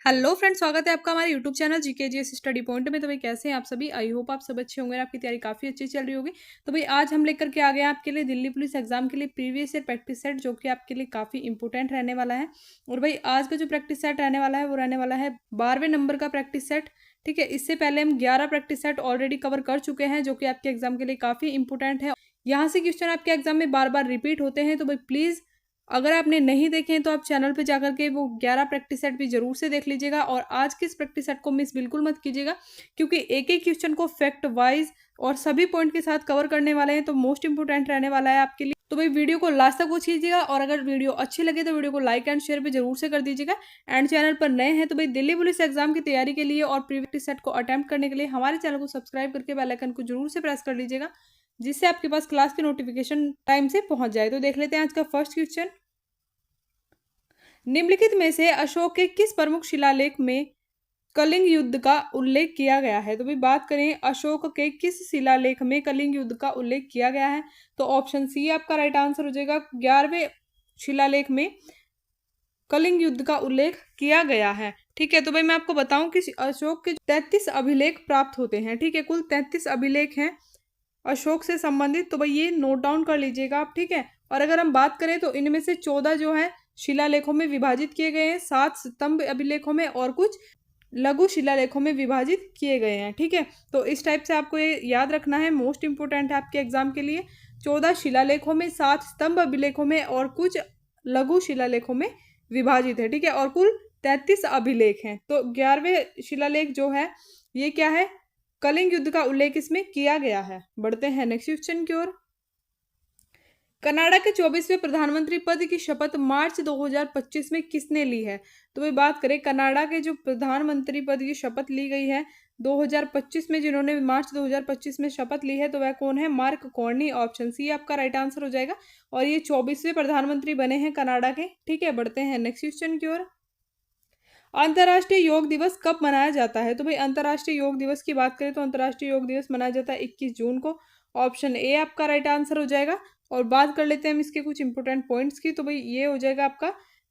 Hello friends, स्वागत है आपका हमारे YouTube channel GKGS study point में। तो भाई कैसे हैं आप सभी? आई होप आप सब अच्छे होंगे, आपकी तैयारी काफ़ी अच्छी चल रही होगी। तो भाई आज हम लेकर के आ गए हैं आपके लिए दिल्ली पुलिस एग्जाम के लिए प्रीवियस ईयर प्रैक्टिस सेट, जो कि आपके लिए काफ़ी इंपॉर्टेंट रहने वाला है। और भाई आज का जो प्रैक्टिस सेट रहने वाला है वो रहने वाला है 12वें नंबर का प्रैक्टिस सेट। ठीक है, इससे पहले हम 11 प्रैक्टिस सेट ऑलरेडी कवर कर चुके हैं, जो कि आपके एग्जाम के लिए काफ़ी इंपॉर्टेंट है। यहाँ से क्वेश्चन आपके एग्जाम में बार बार रिपीट होते हैं। तो भाई प्लीज़, अगर आपने नहीं देखे हैं तो आप चैनल पे जाकर के वो 11 प्रैक्टिस सेट भी जरूर से देख लीजिएगा। और आज के इस प्रैक्टिस सेट को मिस बिल्कुल मत कीजिएगा, क्योंकि एक एक क्वेश्चन को फैक्ट वाइज और सभी पॉइंट के साथ कवर करने वाले हैं, तो मोस्ट इंपोर्टेंट रहने वाला है आपके लिए। तो भाई वीडियो को लास्ट तक वॉच कीजिएगा, और अगर वीडियो अच्छी लगे तो वीडियो को लाइक एंड शेयर भी जरूर से कर दीजिएगा। एंड चैनल पर नए हैं तो भाई दिल्ली पुलिस एग्जाम की तैयारी के लिए और प्रैक्टिस सेट को अटेम्प्ट करने के लिए हमारे चैनल को सब्सक्राइब करके बेल आइकन को जरूर से प्रेस कर लीजिएगा, जिससे आपके पास क्लास की नोटिफिकेशन टाइम से पहुंच जाए। तो देख लेते हैं आज का फर्स्ट क्वेश्चन। निम्नलिखित में से अशोक के किस प्रमुख शिलालेख में कलिंग युद्ध का उल्लेख किया गया है? तो भी बात करें अशोक के किस शिलालेख में कलिंग युद्ध का उल्लेख किया गया है, तो ऑप्शन सी आपका राइट आंसर हो जाएगा। 11वें शिलालेख में कलिंग युद्ध का उल्लेख किया गया है। ठीक है, तो भाई मैं आपको बताऊं कि अशोक के 33 अभिलेख प्राप्त होते हैं। ठीक है, कुल 33 अभिलेख हैं अशोक से संबंधित, तो भाई ये नोट डाउन कर लीजिएगा आप। ठीक है, और अगर हम बात करें तो इनमें से 14 जो है शिलालेखों में विभाजित किए गए हैं, 7 स्तंभ अभिलेखों में और कुछ लघु शिलालेखों में विभाजित किए गए हैं। ठीक है, तो इस टाइप से आपको ये याद रखना है, मोस्ट इंपोर्टेंट है आपके एग्जाम के लिए। 14 शिलालेखों में, 7 स्तंभ अभिलेखों में और कुछ लघु शिलालेखों में विभाजित है। ठीक है, और कुल 33 अभिलेख हैं। तो 11वें शिलालेख जो है ये क्या है? कलिंग युद्ध का उल्लेख इसमें किया गया है। बढ़ते हैं नेक्स्ट क्वेश्चन की ओर। कनाडा के 24वें प्रधानमंत्री पद की शपथ मार्च 2025 में किसने ली है? तो भाई बात करें कनाडा के जो प्रधानमंत्री पद की शपथ ली गई है 2025 में, जिन्होंने मार्च 2025 में शपथ ली है, तो वह कौन है? Mark Carney. ऑप्शन सी आपका राइट आंसर हो जाएगा। और ये 24वें प्रधानमंत्री बने हैं कनाडा के। ठीक है, बढ़ते हैं नेक्स्ट क्वेश्चन की ओर। अंतर्राष्ट्रीय योग दिवस कब मनाया जाता है? तो भाई अंतर्राष्ट्रीय योग दिवस की बात करें तो अंतर्राष्ट्रीय योग दिवस मनाया जाता है 21 जून को। ऑप्शन ए आपका राइट आंसर हो जाएगा। और बात कर लेते हैं हम इसके कुछ इंपोर्टेंट पॉइंट्स की, तो भाई ये हो जाएगा आपका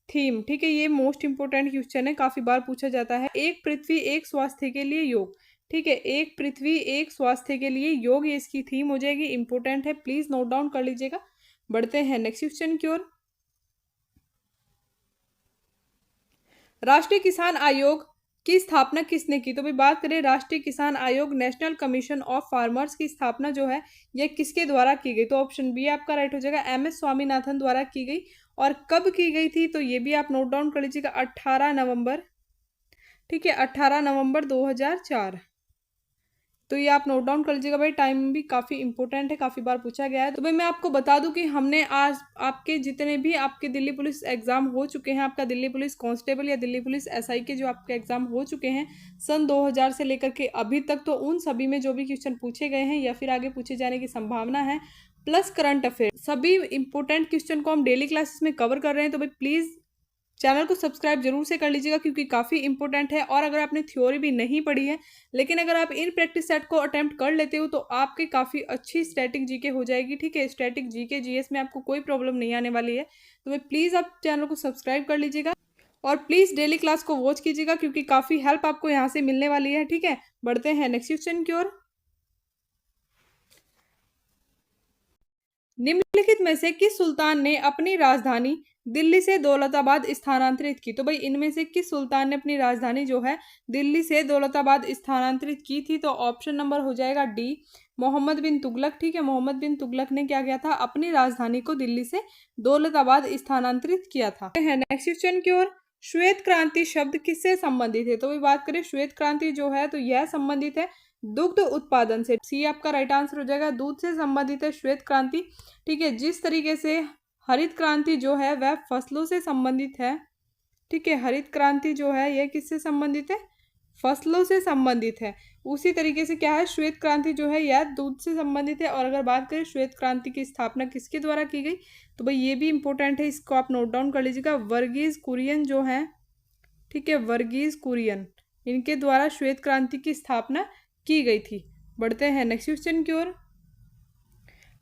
थीम। ठीक है, ये मोस्ट इंपोर्टेंट क्वेश्चन है, काफी बार पूछा जाता है। एक पृथ्वी एक स्वास्थ्य के लिए योग। ठीक है, एक पृथ्वी एक स्वास्थ्य के लिए योग, ये इसकी थीम हो जाएगी। इंपोर्टेंट है, प्लीज नोट डाउन कर लीजिएगा। बढ़ते हैं नेक्स्ट क्वेश्चन की ओर। राष्ट्रीय किसान आयोग की स्थापना किसने की? तो भाई बात करें राष्ट्रीय किसान आयोग, नेशनल कमीशन ऑफ फार्मर्स की स्थापना जो है यह किसके द्वारा की गई? तो ऑप्शन बी आपका राइट हो जाएगा, एम.एस. स्वामीनाथन द्वारा की गई। और कब की गई थी? तो ये भी आप नोट डाउन कर लीजिएगा, 18 नवंबर। ठीक है, 18 नवंबर 2004। तो ये आप नोट डाउन कर लीजिएगा भाई, टाइम भी काफ़ी इंपॉर्टेंट है, काफ़ी बार पूछा गया है। तो भाई मैं आपको बता दूं कि हमने आज आपके जितने भी आपके दिल्ली पुलिस एग्जाम हो चुके हैं, आपका दिल्ली पुलिस कांस्टेबल या दिल्ली पुलिस एसआई के जो आपके एग्जाम हो चुके हैं सन 2000 से लेकर के अभी तक, तो उन सभी में जो भी क्वेश्चन पूछे गए हैं या फिर आगे पूछे जाने की संभावना है, प्लस करंट अफेयर, सभी इंपॉर्टेंट क्वेश्चन को हम डेली क्लासेस में कवर कर रहे हैं। तो भाई प्लीज़ चैनल को सब्सक्राइब जरूर से कर लीजिएगा, क्योंकि काफ़ी इंपॉर्टेंट है। और अगर आपने थ्योरी भी नहीं पढ़ी है, लेकिन अगर आप इन प्रैक्टिस सेट को अटेम्प्ट कर लेते हो, तो आपकी काफ़ी अच्छी स्टैटिक जीके हो जाएगी। ठीक है, स्टैटिक जीके जीएस में आपको कोई प्रॉब्लम नहीं आने वाली है। तो भाई प्लीज़ आप चैनल को सब्सक्राइब कर लीजिएगा, और प्लीज़ डेली क्लास को वॉच कीजिएगा, क्योंकि काफ़ी हेल्प आपको यहाँ से मिलने वाली है। ठीक है, बढ़ते हैं नेक्स्ट क्वेश्चन की ओर। निम्नलिखित में से किस सुल्तान ने अपनी राजधानी दिल्ली से दौलताबाद स्थानांतरित की? तो भाई इनमें से किस सुल्तान ने अपनी राजधानी जो है दिल्ली से दौलताबाद स्थानांतरित की थी? तो ऑप्शन नंबर हो जाएगा डी, मोहम्मद बिन तुगलक। ठीक है, मोहम्मद बिन तुगलक ने क्या किया था? अपनी राजधानी को दिल्ली से दौलताबाद स्थानांतरित किया था। नेक्स्ट क्वेश्चन की ओर। श्वेत क्रांति शब्द किससे संबंधित है? तो भाई बात करें श्वेत क्रांति जो है, तो यह संबंधित है दुग्ध उत्पादन से। सी आपका राइट आंसर हो जाएगा, दूध से संबंधित है श्वेत क्रांति। ठीक है, जिस तरीके से हरित क्रांति जो है वह फसलों से संबंधित है। ठीक है, हरित क्रांति जो है यह किससे संबंधित है? फसलों से संबंधित है। उसी तरीके से क्या है, श्वेत क्रांति जो है यह दूध से संबंधित है। और अगर बात करें श्वेत क्रांति की स्थापना किसके द्वारा की गई, तो भाई ये भी इंपॉर्टेंट है, इसको आप नोट डाउन कर लीजिएगा। वर्गीज कुरियन जो है, ठीक है, वर्गीज कुरियन, इनके द्वारा श्वेत क्रांति की स्थापना की गई थी। बढ़ते हैं नेक्स्ट क्वेश्चन की ओर।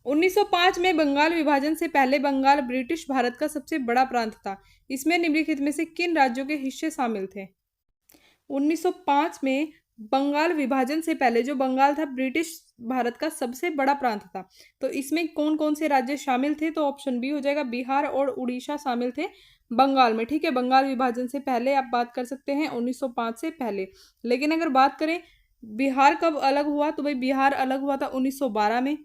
1905 में बंगाल विभाजन से पहले बंगाल ब्रिटिश भारत का सबसे बड़ा प्रांत था। इसमें निम्नलिखित में से किन राज्यों के हिस्से शामिल थे? 1905 में बंगाल विभाजन से पहले जो बंगाल था ब्रिटिश भारत का सबसे बड़ा प्रांत था। तो इसमें कौन कौन से राज्य शामिल थे? तो ऑप्शन बी हो जाएगा, बिहार और उड़ीसा शामिल थे बंगाल में। ठीक है, बंगाल विभाजन से पहले आप बात कर सकते हैं 1905 से पहले। लेकिन अगर बात करें बिहार कब अलग हुआ, तो भाई बिहार अलग हुआ था 1912 में।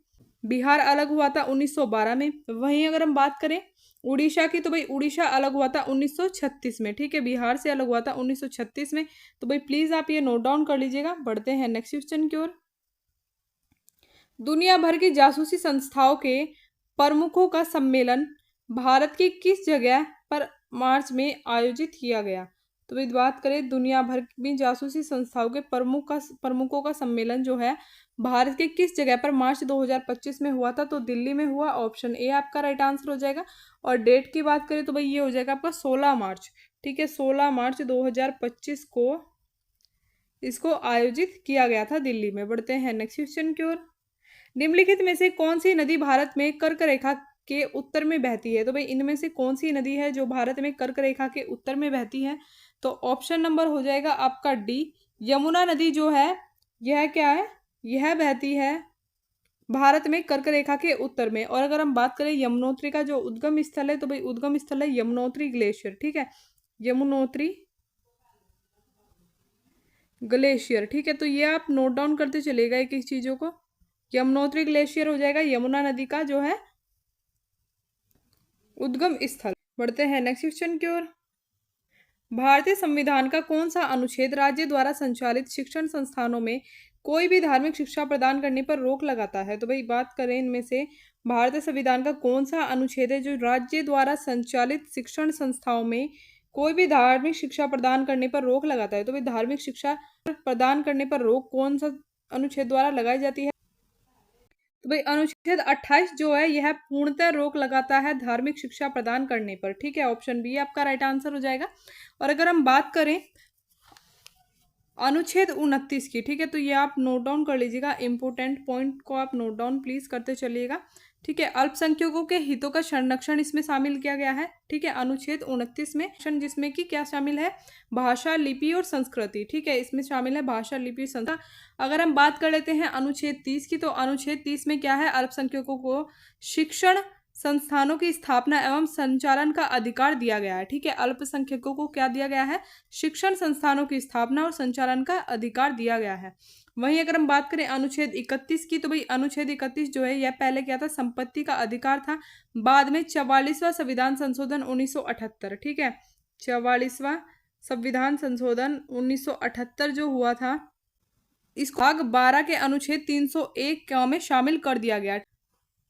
बिहार अलग हुआ था 1912 में। वहीं अगर हम बात करें उड़ीसा की, तो भाई उड़ीसा अलग हुआ था 1936 में। ठीक है, बिहार से अलग हुआ था 1936 में। तो भाई प्लीज आप ये नोट डाउन कर लीजिएगा। बढ़ते हैं नेक्स्ट क्वेश्चन की ओर। दुनिया भर की जासूसी संस्थाओं के प्रमुखों का सम्मेलन भारत की किस जगह पर मार्च में आयोजित किया गया? तो भाई बात करें दुनिया भर में जासूसी संस्थाओं के प्रमुखों का सम्मेलन जो है भारत के किस जगह पर मार्च 2025 में हुआ था? तो दिल्ली में हुआ। ऑप्शन ए आपका राइट आंसर हो जाएगा। और डेट की बात करें तो भाई ये हो जाएगा आपका 16 मार्च। ठीक है, 16 मार्च 2025 को इसको आयोजित किया गया था दिल्ली में। बढ़ते हैं नेक्स्ट क्वेश्चन की ओर। निम्नलिखित में से कौन सी नदी भारत में कर्क रेखा के उत्तर में बहती है? तो भाई इनमें से कौन सी नदी है जो भारत में कर्क रेखा के उत्तर में बहती है? तो ऑप्शन नंबर हो जाएगा आपका डी, यमुना नदी जो है यह क्या है, यह बहती है भारत में कर्क रेखा के उत्तर में। और अगर हम बात करें यमुनोत्री का जो उद्गम स्थल है, तो भाई उद्गम स्थल है यमुनोत्री ग्लेशियर। ठीक है, यमुनोत्री ग्लेशियर। ठीक है, तो ये आप नोट डाउन करते चलेगा एक एक चीजों को। यमुनोत्री ग्लेशियर हो जाएगा यमुना नदी का जो है उद्गम स्थल। बढ़ते हैं नेक्स्ट क्वेश्चन की ओर। भारतीय संविधान का कौन सा अनुच्छेद राज्य द्वारा संचालित शिक्षण संस्थानों में कोई भी धार्मिक शिक्षा प्रदान करने पर रोक लगाता है? तो भाई बात करें इनमें से भारतीय संविधान का कौन सा अनुच्छेद है जो राज्य द्वारा संचालित शिक्षण संस्थाओं में कोई भी धार्मिक शिक्षा प्रदान करने पर रोक लगाता है? तो भाई धार्मिक शिक्षा प्रदान करने पर रोक कौन सा अनुच्छेद द्वारा लगाई जाती है? तो भाई अनुच्छेद 28 जो है यह पूर्णतः रोक लगाता है धार्मिक शिक्षा प्रदान करने पर। ठीक है, ऑप्शन बी आपका राइट आंसर हो जाएगा। और अगर हम बात करें अनुच्छेद 29 की, ठीक है, तो ये आप नोट डाउन कर लीजिएगा। इंपोर्टेंट पॉइंट को आप नोट डाउन प्लीज करते चलिएगा। ठीक है, अल्पसंख्यकों के हितों का संरक्षण इसमें शामिल किया गया है। ठीक है, अनुच्छेद 29 में, जिसमें कि क्या शामिल है, भाषा, लिपि और संस्कृति। ठीक है, इसमें शामिल है भाषा, लिपि, संस्कृति। अगर हम बात कर लेते हैं अनुच्छेद 30 की, तो अनुच्छेद 30 में क्या है, अल्पसंख्यकों को शिक्षण संस्थानों की स्थापना एवं संचालन का अधिकार दिया गया है। ठीक है, अल्पसंख्यकों को क्या दिया गया है, शिक्षण संस्थानों की स्थापना और संचालन का अधिकार दिया गया है। वहीं अगर हम बात करें अनुच्छेद 31 की, तो भाई अनुच्छेद 31 जो है यह पहले क्या था, संपत्ति का अधिकार था। बाद में 44वां संविधान संशोधन 1978, ठीक है, 44वां संविधान संशोधन 1978 जो हुआ था, इस भाग 12 के अनुच्छेद 301 में शामिल कर दिया गया,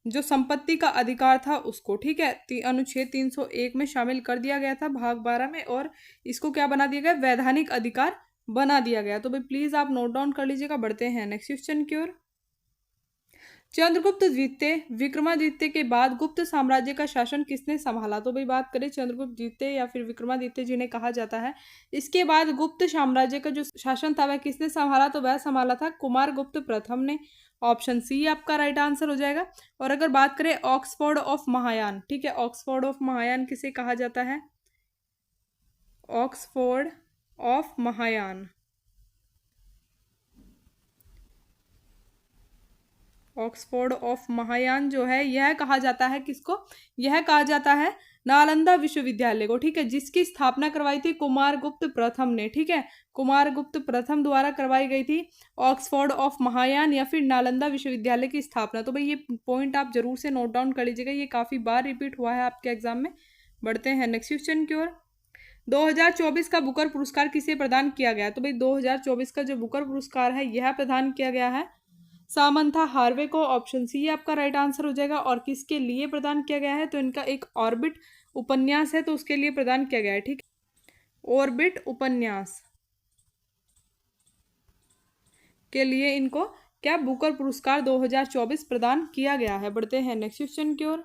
जो संपत्ति का अधिकार था उसको। ठीक है, अनुच्छेद 301 में शामिल कर दिया गया था भाग 12 में, और इसको क्या बना दिया गया, वैधानिक अधिकार बना दिया गया। तो भाई प्लीज आप नोट डाउन कर लीजिएगा। बढ़ते हैं नेक्स्ट क्वेश्चन की ओर। चंद्रगुप्त द्वितीय विक्रमादित्य के बाद गुप्त साम्राज्य का शासन किसने संभाला? तो भाई बात करें चंद्रगुप्त द्वितीय या फिर विक्रमादित्य जिन्हें कहा जाता है, इसके बाद गुप्त साम्राज्य का जो शासन था वह किसने संभाला? तो वह संभाला था कुमारगुप्त प्रथम ने। ऑप्शन सी आपका राइट आंसर हो जाएगा। और अगर बात करें ऑक्सफोर्ड ऑफ महायान, ठीक है, ऑक्सफोर्ड ऑफ महायान किसे कहा जाता है, Oxford of Mahayana, Oxford of Mahayana जो है यह कहा जाता है किसको, यह कहा जाता है नालंदा विश्वविद्यालय को। ठीक है, जिसकी स्थापना करवाई थी कुमारगुप्त प्रथम ने। ठीक है, कुमारगुप्त प्रथम द्वारा करवाई गई थी ऑक्सफोर्ड ऑफ महायान या फिर नालंदा विश्वविद्यालय की स्थापना। तो भाई ये पॉइंट आप जरूर से नोट डाउन कर लीजिएगा, ये काफी बार रिपीट हुआ है आपके एग्जाम में। बढ़ते हैं नेक्स्ट क्वेश्चन की ओर। 2024 का बुकर पुरस्कार किसे प्रदान किया गया? तो भाई 2024 का जो बुकर पुरस्कार है यह प्रदान किया गया है सामंथा हार्वे को। ऑप्शन सी आपका राइट आंसर हो जाएगा। और किसके लिए प्रदान किया गया है? तो इनका एक ऑर्बिट उपन्यास है, तो उसके लिए प्रदान किया गया है। ठीक, ऑर्बिट उपन्यास के लिए इनको क्या बुकर पुरस्कार 2024 प्रदान किया गया है। बढ़ते हैं नेक्स्ट क्वेश्चन की ओर।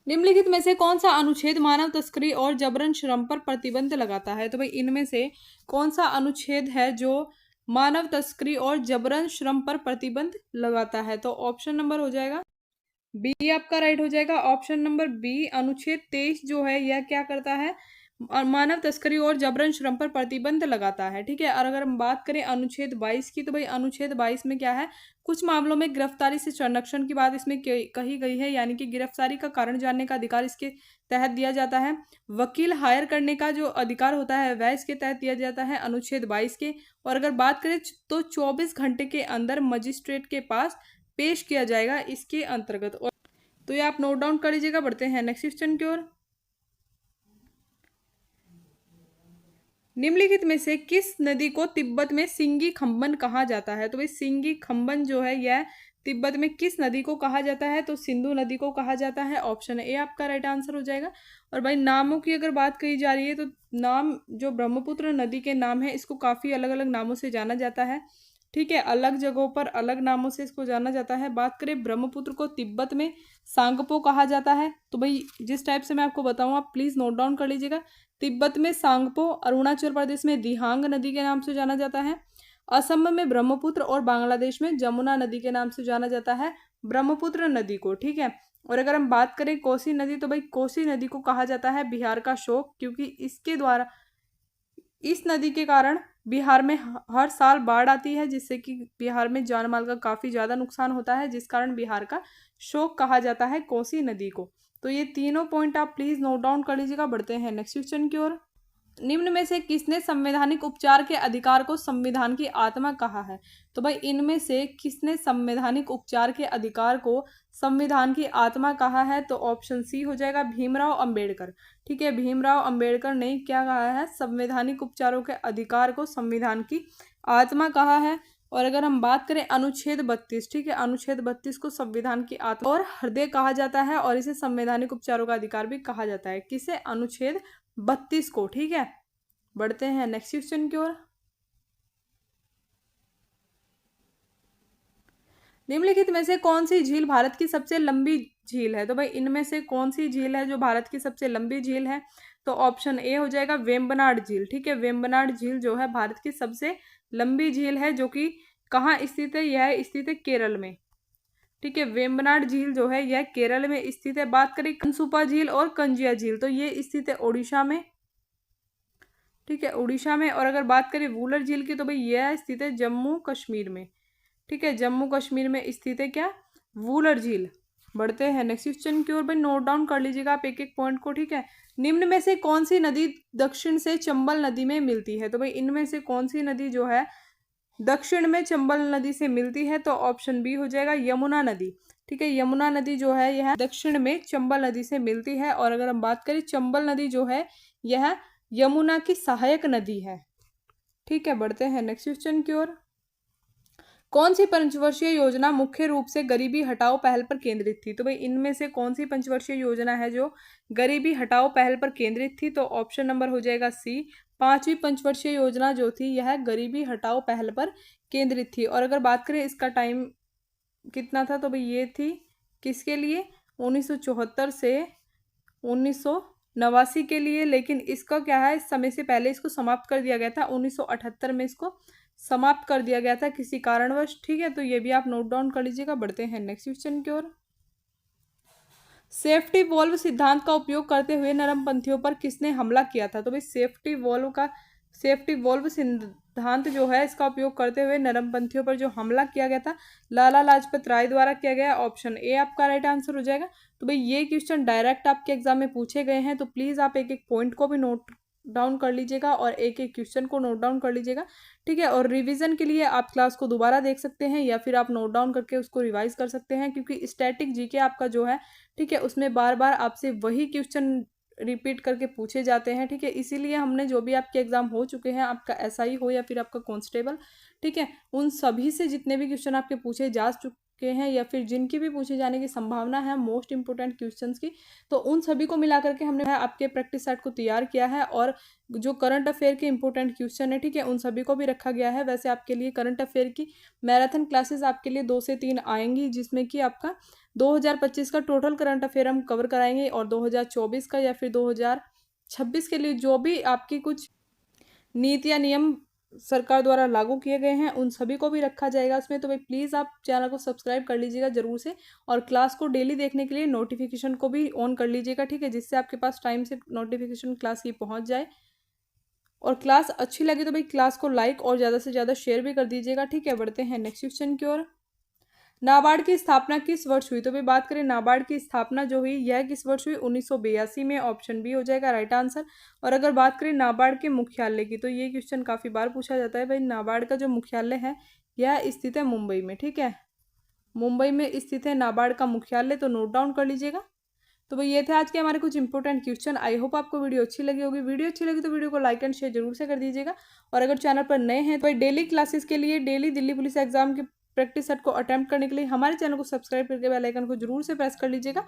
निम्नलिखित में से कौन सा अनुच्छेद मानव तस्करी और जबरन श्रम पर प्रतिबंध लगाता है? तो भाई इनमें से कौन सा अनुच्छेद है जो मानव तस्करी और जबरन श्रम पर प्रतिबंध लगाता है? तो ऑप्शन नंबर हो जाएगा बी आपका राइट हो जाएगा। ऑप्शन नंबर बी, अनुच्छेद 23 जो है यह क्या करता है, और मानव तस्करी और जबरन श्रम पर प्रतिबंध लगाता है। ठीक है, और अगर हम बात करें अनुच्छेद 22 की, तो भाई अनुच्छेद 22 में क्या है, कुछ मामलों में गिरफ्तारी से संरक्षण की बात इसमें कही गई है, यानी कि गिरफ्तारी का कारण जानने का अधिकार इसके तहत दिया जाता है। वकील हायर करने का जो अधिकार होता है वह इसके तहत दिया जाता है अनुच्छेद 22 के। और अगर बात करें तो 24 घंटे के अंदर मजिस्ट्रेट के पास पेश किया जाएगा इसके अंतर्गत। और तो ये आप नोट डाउन कर लीजिएगा। बढ़ते हैं नेक्स्ट क्वेश्चन की ओर। निम्नलिखित में से किस नदी को तिब्बत में सिंगी खम्बन कहा जाता है? तो भाई सिंगी खम्बन जो है यह तिब्बत में किस नदी को कहा जाता है? तो सिंधु नदी को कहा जाता है। ऑप्शन ए आपका राइट आंसर हो जाएगा। और भाई नामों की अगर बात कही जा रही है तो नाम जो ब्रह्मपुत्र नदी के नाम है इसको काफ़ी अलग अलग नामों से जाना जाता है। ठीक है, अलग जगहों पर अलग नामों से इसको जाना जाता है। बात करें ब्रह्मपुत्र को तिब्बत में सांगपो कहा जाता है। तो भाई जिस टाइप से मैं आपको बताऊँ आप प्लीज़ नोट डाउन कर लीजिएगा। तिब्बत में सांगपो, अरुणाचल प्रदेश में दिहांग नदी के नाम से जाना जाता है, असम में ब्रह्मपुत्र और बांग्लादेश में जमुना नदी के नाम से जाना जाता है ब्रह्मपुत्र नदी को। ठीक है, और अगर हम बात करें कोसी नदी, तो भाई कोसी नदी को कहा जाता है बिहार का शोक, क्योंकि इसके द्वारा इस नदी के कारण बिहार में हर साल बाढ़ आती है, जिससे कि बिहार में जान माल का काफ़ी ज़्यादा नुकसान होता है, जिस कारण बिहार का शोक कहा जाता है कोसी नदी को। तो ये तीनों पॉइंट आप प्लीज़ नोट डाउन कर लीजिएगा। बढ़ते हैं नेक्स्ट क्वेश्चन की ओर। निम्न में से किसने संवैधानिक उपचार के अधिकार को संविधान की आत्मा कहा है? तो भाई इनमें से किसने संवैधानिक उपचार के अधिकार को संविधान की आत्मा कहा है? तो ऑप्शन सी हो जाएगा भीमराव अंबेडकर। ठीक है, भीमराव अंबेडकर ने क्या कहा है, संवैधानिक उपचारों के अधिकार को संविधान की आत्मा कहा है। और अगर हम बात करें अनुच्छेद 32, ठीक है, अनुच्छेद 32 को संविधान की आत्मा और हृदय कहा जाता है, और इसे संवैधानिक उपचारों का अधिकार भी कहा जाता है। किसे? अनुच्छेद 32 को। ठीक है, बढ़ते हैं नेक्स्ट क्वेश्चन की ओर। निम्नलिखित में से कौन सी झील भारत की सबसे लंबी झील है? तो भाई इनमें से कौन सी झील है जो भारत की सबसे लंबी झील है? तो ऑप्शन ए हो जाएगा वेम्बनाड झील। ठीक है, वेम्बनाड झील जो है भारत की सबसे लंबी झील है, जो कि कहाँ स्थित है? यह स्थित है केरल में। ठीक है, वेम्बनाड झील जो है यह केरल में स्थित है। बात करें कंसुपा झील और कंजिया झील, तो ये स्थित है ओडिशा में। ठीक है, उड़ीसा में। और अगर बात करें वूलर झील की, तो भाई यह स्थित है जम्मू कश्मीर में। ठीक है, जम्मू कश्मीर में स्थित है क्या? वूलर झील। बढ़ते हैं नेक्स्ट क्वेश्चन की ओर। भाई नोट डाउन कर लीजिएगा आप एक एक पॉइंट को। ठीक है, निम्न में से कौन सी नदी दक्षिण से चंबल नदी में मिलती है? तो भाई इनमें से कौन सी नदी जो है दक्षिण में चंबल नदी से मिलती है? तो ऑप्शन बी हो जाएगा यमुना नदी। ठीक है, यमुना नदी जो है यह दक्षिण में चंबल नदी से मिलती है। और अगर हम बात करें चंबल नदी जो है यह यमुना की सहायक नदी है। ठीक है, बढ़ते हैं नेक्स्ट क्वेश्चन की ओर। कौन सी पंचवर्षीय योजना मुख्य रूप से गरीबी हटाओ पहल पर केंद्रित थी? तो भाई इनमें से कौन सी पंचवर्षीय योजना है जो गरीबी हटाओ पहल पर केंद्रित थी? तो ऑप्शन नंबर हो जाएगा सी। पांचवी पंचवर्षीय योजना जो थी यह गरीबी हटाओ पहल पर केंद्रित थी। और अगर बात करें इसका टाइम कितना था, तो भाई ये थी किसके लिए? 1974 से 1989 के लिए। लेकिन इसका क्या है, इस समय से पहले इसको समाप्त कर दिया गया था। 1978 में इसको समाप्त कर दिया गया था किसी कारणवश। ठीक है, तो ये भी आप नोट डाउन कर लीजिएगा। बढ़ते हैं नेक्स्ट क्वेश्चन की ओर। सेफ्टी वॉल्व सिद्धांत का उपयोग करते हुए नरमपंथियों पर किसने हमला किया था? तो भाई सेफ्टी वॉल्व सिद्धांत जो है इसका उपयोग करते हुए नरमपंथियों पर जो हमला किया गया था लाला लाजपत राय द्वारा किया गया। ऑप्शन ए आपका राइट आंसर हो जाएगा। तो भाई ये क्वेश्चन डायरेक्ट आपके एग्जाम में पूछे गए हैं, तो प्लीज़ आप एक एक पॉइंट को भी नोट डाउन कर लीजिएगा और एक एक क्वेश्चन को नोट डाउन कर लीजिएगा। ठीक है, और रिवीजन के लिए आप क्लास को दोबारा देख सकते हैं या फिर आप नोट डाउन करके उसको रिवाइज कर सकते हैं, क्योंकि स्टैटिक जीके आपका जो है, ठीक है, उसमें बार बार आपसे वही क्वेश्चन रिपीट करके पूछे जाते हैं। ठीक है, इसीलिए हमने जो भी आपके एग्जाम हो चुके हैं, आपका एसआई हो या फिर आपका कांस्टेबल, ठीक है, उन सभी से जितने भी क्वेश्चन आपके पूछे जा चुके हैं या फिर जिनकी भी पूछे जाने की संभावना है मोस्ट इंपोर्टेंट क्वेश्चंस की, तो उन सभी को मिला करके हमने आपके प्रैक्टिस सेट को तैयार किया है। और जो करंट अफेयर के इंपॉर्टेंट क्वेश्चन है, ठीक है, उन सभी को भी रखा गया है। वैसे आपके लिए करंट अफेयर की मैराथन क्लासेस आपके लिए 2 से 3 आएंगी, जिसमें कि आपका 2025 का टोटल करंट अफेयर हम कवर कराएंगे और 2024 का या फिर 2026 के लिए जो भी आपकी कुछ नीति या नियम सरकार द्वारा लागू किए गए हैं उन सभी को भी रखा जाएगा इसमें। तो भाई प्लीज़ आप चैनल को सब्सक्राइब कर लीजिएगा ज़रूर से, और क्लास को डेली देखने के लिए नोटिफिकेशन को भी ऑन कर लीजिएगा, ठीक है, जिससे आपके पास टाइम से नोटिफिकेशन क्लास की पहुंच जाए। और क्लास अच्छी लगी तो भाई क्लास को लाइक और ज़्यादा से ज़्यादा शेयर भी कर दीजिएगा, ठीक है। बढ़ते हैं नेक्स्ट क्वेश्चन की ओर। नाबार्ड की स्थापना किस वर्ष हुई? तो भाई बात करें नाबार्ड की स्थापना जो हुई यह किस वर्ष हुई? 1982 में, ऑप्शन बी हो जाएगा राइट आंसर। और अगर बात करें नाबार्ड के मुख्यालय की, तो ये क्वेश्चन काफ़ी बार पूछा जाता है भाई। नाबार्ड का जो मुख्यालय है यह स्थित है मुंबई में, ठीक है, मुंबई में स्थित है नाबार्ड का मुख्यालय, तो नोट डाउन कर लीजिएगा। तो भाई ये थे आज के हमारे कुछ इंपॉर्टेंट क्वेश्चन। आई होप आपको वीडियो अच्छी लगी होगी। वीडियो अच्छी लगी तो वीडियो को लाइक एंड शेयर जरूर से कर दीजिएगा। और अगर चैनल पर नए हैं तो भाई डेली क्लासेस के लिए, डेली दिल्ली पुलिस एग्जाम के प्रैक्टिस सेट को अटेम्प्ट करने के लिए हमारे चैनल को सब्सक्राइब करके बेल आइकन को जरूर से प्रेस कर लीजिएगा।